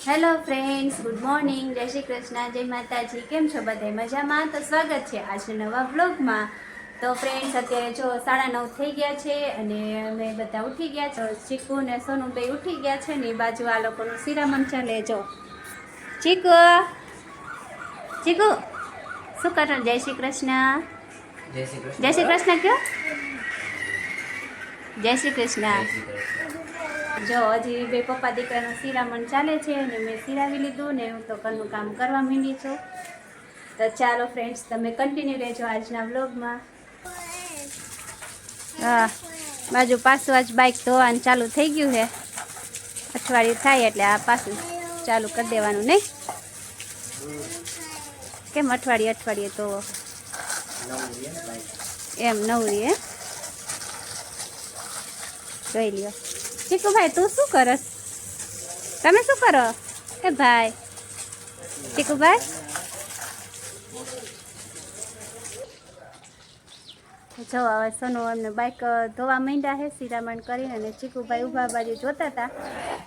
Hello friends, good morning, જય શ્રી કૃષ્ણ, જય માતાજી. કેમ છો બધા? મજામાં? તો સ્વાગત છે આજના નવા વ્લોગમાં. તો ફ્રેન્ડ્સ, અત્યારે જો 9:30 થઈ ગયા છે અને અમે બધા ઉઠી ગયા છો. ચીકુ ને સોનુભાઈ ઉઠી ગયા છે ને એ બાજુ આ લોકોનું શિરામણ ચાલે. જો ચીકુ, ચીકુ શું કરો? જય શ્રી કૃષ્ણ. જય શ્રી કૃષ્ણ કયો? જય શ્રી કૃષ્ણ. જો હજી બે પપ્પા દીકરાનું શિરામણ ચાલે છે અને મેં શિરાવી લીધું ને હું તો ઘરનું કામ કરવા માંડી છું. તો ચાલો ફ્રેન્ડ્સ, તમે કન્ટિન્યુ રહેજો આજના વ્લોગમાં. હા, બાજુ પાછું આજ બાઇક ધોવાનું ચાલુ થઈ ગયું છે. અઠવાડિયું થાય એટલે આ પાછું ચાલુ કરી દેવાનું, નહીં? કેમ અઠવાડિયે તો એમ નવરી હે? જોઈ લ્યો. ચીકુભાઈ, તું શું કરસ? તમે શું કરો? એ ભાઈ ચીકુભાઈ, જો હવે સોનું એમને બાઇક ધોવા માંડ્યા છે શિરામણ કરીને, અને ચીકુભાઈ ઊભા બાજુ જોતા હતા.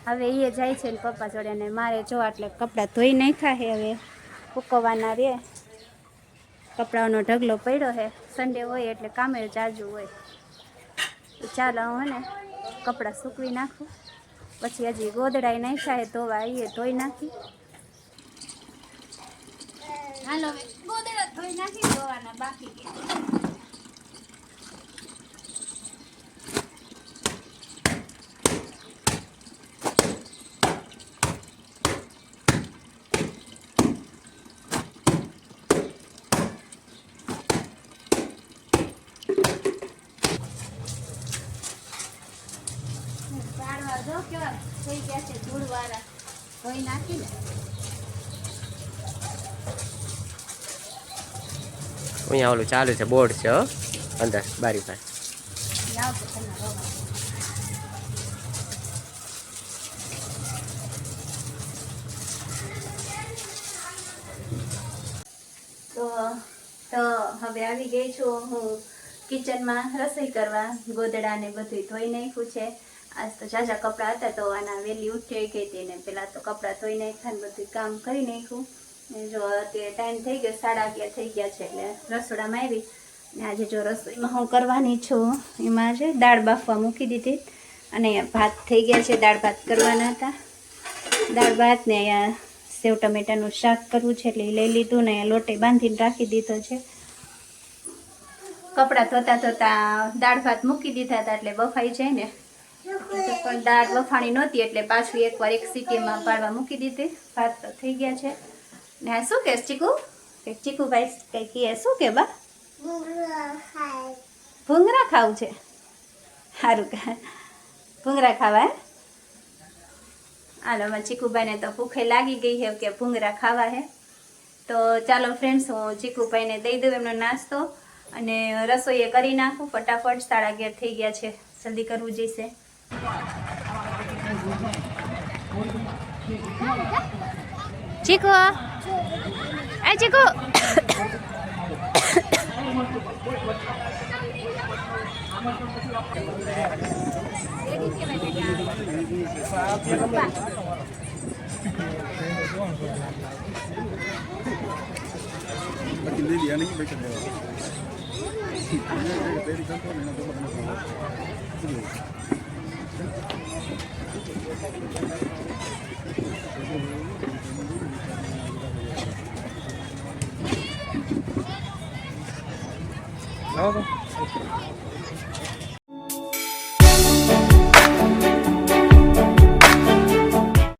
હવે એ જાય છે ને પપ્પા જોડે, અને મારે જો એટલે કપડાં ધોઈ નાખ્યા છે, હવે સૂકવવાના રે. કપડાઓનો ઢગલો પડ્યો છે. સન્ડે હોય એટલે કામે જાજુ હોય. ચાલો હું ને કપડાં સૂકવી નાખું, પછી હજી ગોદડાઈ નાખ્યા ધોવા, એ ધોઈ નાખી. હાલો, ગોદડા ધોઈ નાખી, ધોવાના બાકી. જો કેવા થઈ ગયા છે ધૂળવાળા, ધોઈ નાખી ને. અહીંયા ઓલું ચાલુ છે, બોર્ડ છે અંદર બારી પાસે. તો હવે આવી ગઈ છું હું કિચનમાં રસોઈ કરવા. ગોદડા ને બધું ધોઈ નાખ્યું છે. આજ તો ઝાઝા કપડાં હતા તો આના વહેલી ઉઠી ગઈ હતી ને પેલા તો કપડાં ધોઈ નાખ્યા ને બધું કામ કરી નાખ્યું. જો અત્યારે ટાઈમ થઈ ગયો, 11:30 થઈ ગયા છે એટલે રસોડામાં આવી ને આજે જો રસોઈમાં હું કરવાની છું એમાં છે દાળ બાફવા મૂકી દીધી, અને ભાત થઈ ગયા છે. દાળ ભાત કરવાના હતા. દાળ ભાત ને અહીંયા સેવ ટમેટાનું શાક કરવું છે એટલે લઈ લીધું ને લોટે બાંધીને રાખી દીધો છે. કપડાં ધોતા ધોતા દાળ ભાત મૂકી દીધા હતા એટલે બફાઈ જાય ને, પણ દાળ બફાણી નહોતી એટલે પાછું એકવાર એક સીટીમાં પાડવા મૂકી દીધી. ભાત તો થઈ ગયા છે. ને આ શું કે ચીકુ? ચીકુભાઈ કઈ કહે શું કે બા? ભૂંગળા ખાવું છે. સારું કે ભૂંગળા ખાવા હે? હાલો, અમારા ચીકુભાઈને તો ભૂખે લાગી ગઈ છે કે ભૂંગળા ખાવા હે. તો ચાલો ફ્રેન્ડ્સ, હું ચીકુભાઈને દઈ દઉં એમનો નાસ્તો અને રસોઈએ કરી નાખું ફટાફટ. 11:30 થઈ ગયા છે, જલ્દી કરવું જઈશે. ચીકુ, એ ચીકુ,